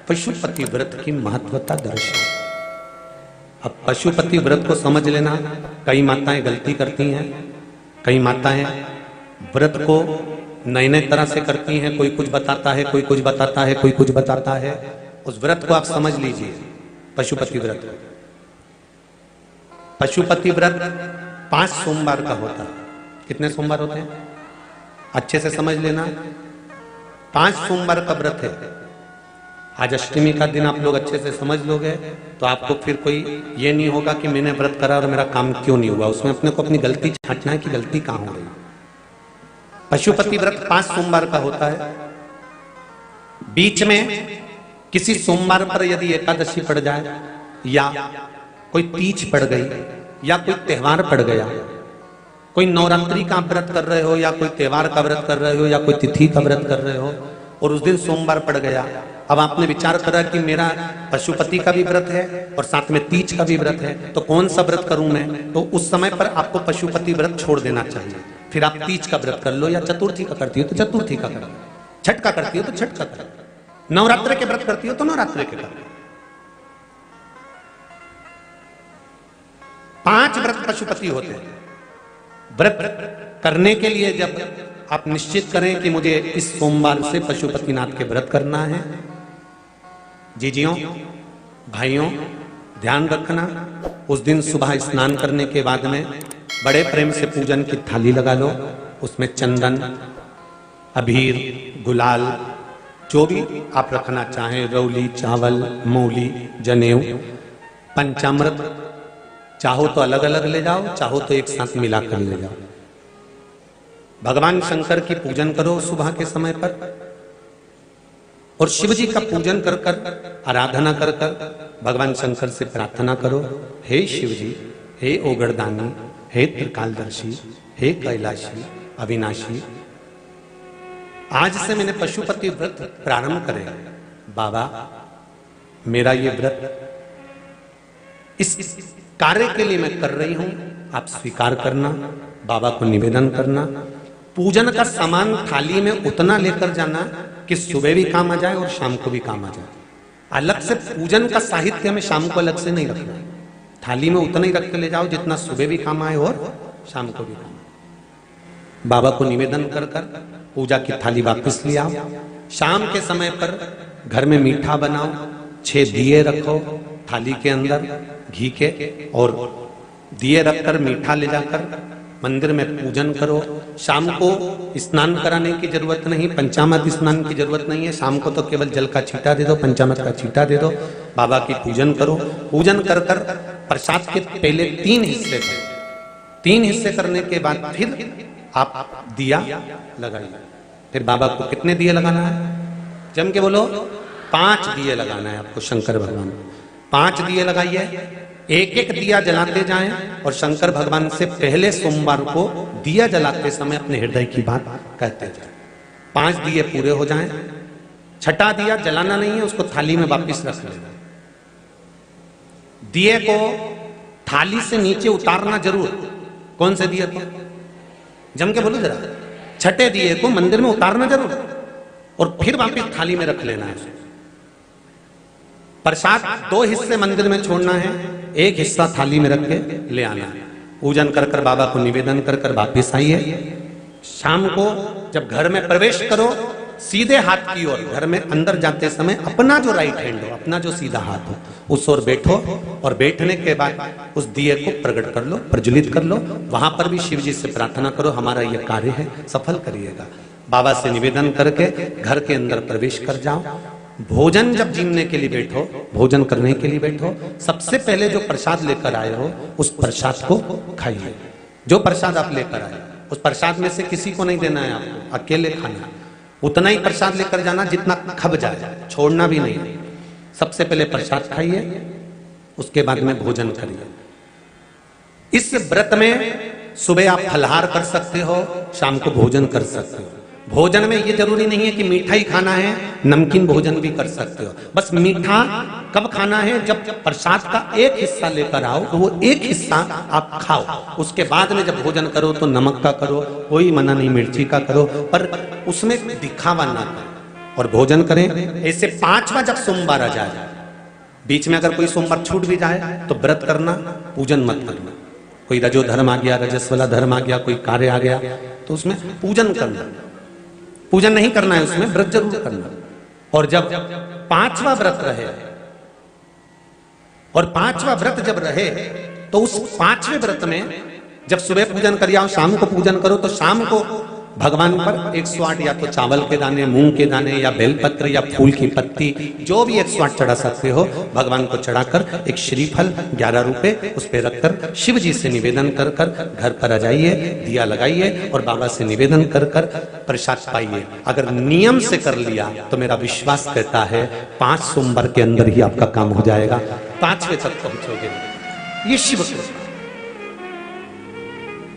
पशुपति व्रत की महत्वता दर्शाए। अब पशुपति व्रत को समझ लेना। कई माताएं गलती करती हैं, कई माताएं व्रत को नए नए तरह से करती हैं। कोई कुछ बताता है, कोई कुछ बताता है, कोई कुछ बताता है। उस व्रत को आप समझ लीजिए, पशुपति व्रत। पशुपति व्रत 5 सोमवार का होता है। कितने सोमवार होते हैं अच्छे से समझ लेना। 5 सोमवार का व्रत है। आज अष्टमी का दिन आप लोग अच्छे से समझ लोगे तो आपको फिर कोई ये नहीं होगा कि मैंने व्रत करा और मेरा काम क्यों नहीं हुआ। उसमें अपने को अपनी गलती छांटना है कि गलती कहां हो गई। पशुपति व्रत 5 सोमवार का होता है। बीच में किसी सोमवार पर यदि एकादशी पड़ जाए या कोई तीज पड़ गई या कोई त्योहार पड़ गया, कोई नवरात्रि का व्रत कर रहे हो या कोई त्योहार का व्रत कर रहे हो या कोई तिथि का व्रत कर रहे हो और उस दिन सोमवार पड़ गया, अब आपने विचार करा कि मेरा पशुपति का भी व्रत है और साथ में तीज का भी व्रत है, तो कौन सा व्रत करूं मैं। तो उस समय पर आपको पशुपति व्रत छोड़ देना चाहिए। फिर आप तीज का व्रत कर लो या चतुर्थी का करती हो तो चतुर्थी का करो, छठ का करती हो तो छठ का करो, नवरात्र के व्रत करती हो तो नवरात्र के करो। 5 व्रत पशुपति होते हैं। व्रत करने के लिए जब आप निश्चित करें कि मुझे इस सोमवार से पशुपतिनाथ के व्रत करना है, जीजियों भाइयों ध्यान रखना, उस दिन सुबह स्नान करने के बाद में बड़े प्रेम से पूजन की थाली लगा लो। उसमें चंदन, अबीर, गुलाल, जो भी आप रखना चाहें, रौली, चावल, मूली, जनेऊ, पंचामृत, चाहो तो अलग अलग ले जाओ, चाहो तो एक साथ मिलाकर ले जाओ। भगवान शंकर की पूजन करो सुबह के समय पर और शिव जी का पूजन कर कर आराधना कर कर भगवान शंकर से प्रार्थना करो, हे शिव जी, हे ओगरदानी, हे त्रिकालदर्शी, हे कैलाशी, अविनाशी, आज से मैंने पशुपति व्रत प्रारंभ करे। बाबा मेरा ये व्रत इस कार्य के लिए मैं कर रही हूं, आप स्वीकार करना। बाबा को निवेदन करना। पूजन का सामान थाली में उतना लेकर जाना कि सुबह भी काम आ जाए और शाम को भी काम आ जाए। अलग से पूजन का साहित्य में शाम को अलग से नहीं रखना। थाली में उतना ही रख के ले जाओ जितना सुबह भी काम आए और शाम को भी काम आए। बाबा को निवेदन कर कर पूजा की थाली वापस ले आओ। शाम के समय पर घर में मीठा बनाओ, 6 दिए रखो थाली के अंदर घी के, और दिए रखकर मीठा ले जाकर मंदिर में पूजन करो। शाम को स्नान कराने की जरूरत नहीं, पंचामृत स्नान की जरूरत नहीं है। शाम को तो केवल जल का छींटा दे दो, पंचामृत का छींटा दे दो, बाबा की पूजन करो। पूजन कर कर प्रसाद के पहले 3 हिस्से करो। 3 हिस्से करने के बाद फिर आप दिया लगाइए। फिर बाबा को कितने दिए लगाना है, जम के बोलो, 5 दिए लगाना है आपको शंकर भगवान। 5 दिए लगाइए, एक एक दिया जलाते जाएं और शंकर भगवान से पहले सोमवार को दिया जलाते समय अपने हृदय की बात कहते जाएं। 5 दिए पूरे हो जाएं। छठा दिया जलाना नहीं है, उसको थाली में वापस रख लेना। दिए को थाली से नीचे उतारना जरूर। कौन से दिए को, जम के बोलो जरा, छठे दिए को मंदिर में उतारना जरूर और फिर वापस थाली में रख लेना है। प्रसाद 2 हिस्से मंदिर में छोड़ना है, 1 हिस्सा थाली में रख के ले आना है। पूजन कर कर बाबा को निवेदन कर कर वापिस आइए। शाम को जब घर में प्रवेश करो, सीधे हाथ की ओर घर में अंदर जाते समय अपना जो राइट हैंड हो, अपना जो सीधा हाथ हो, उस ओर बैठो और बैठने के बाद उस दिए को प्रकट कर लो, प्रज्वलित कर लो। वहां पर भी शिव जी से प्रार्थना करो, हमारा यह कार्य है सफल करिएगा। बाबा से निवेदन करके घर के अंदर प्रवेश कर जाओ। भोजन जब जीमने के लिए बैठो, भोजन करने के लिए बैठो, सबसे पहले जो प्रसाद लेकर आए हो उस प्रसाद को खाइए। जो प्रसाद आप लेकर आए उस प्रसाद में से किसी को नहीं देना है आपको, अकेले खाना। उतना ही प्रसाद लेकर जाना जितना खब जाए, छोड़ना भी नहीं। सबसे पहले प्रसाद खाइए, उसके बाद में भोजन करिए। इस व्रत में सुबह आप फलहार कर सकते हो, शाम को भोजन कर सकते हो। भोजन में ये जरूरी नहीं है कि मीठा ही खाना है, नमकीन भोजन भी कर सकते हो। बस मीठा कब खाना है, जब प्रसाद का एक हिस्सा लेकर आओ तो वो एक हिस्सा आप खाओ। उसके बाद में जब भोजन करो तो नमक का करो, कोई मना नहीं, मिर्ची का करो, पर उसमें दिखावा ना करो। और भोजन करें। ऐसे 5वां जब सोमवार आ जाए, बीच में अगर कोई सोमवार छूट भी जाए तो व्रत करना, पूजन मत करना। कोई रजो धर्म आ गया, रजस वाला धर्म आ गया, कोई कार्य आ गया तो उसमें पूजन करना, पूजन नहीं करना है, उसमें व्रत जरूर करना। और जब 5वां व्रत रहे, और 5वां व्रत जब रहे तो उस 5वें व्रत में जब सुबह पूजन कर आओ, शाम को पूजन करो, तो शाम को भगवान पर 108 या तो चावल के दाने, मूंग के दाने, या बेलपत्र, या फूल की पत्ती, जो भी 108 चढ़ा सकते हो, भगवान को चढ़ाकर एक श्रीफल 11 रुपए उस पर रखकर शिव जी से निवेदन कर कर घर पर आ जाइए, दिया लगाइए और बाबा से निवेदन कर कर प्रसाद पाइए। अगर नियम से कर लिया तो मेरा विश्वास कहता है 5 सोमवार के अंदर ही आपका काम हो जाएगा, 5वें तक पहुंचोगे। ये शिव कृपा।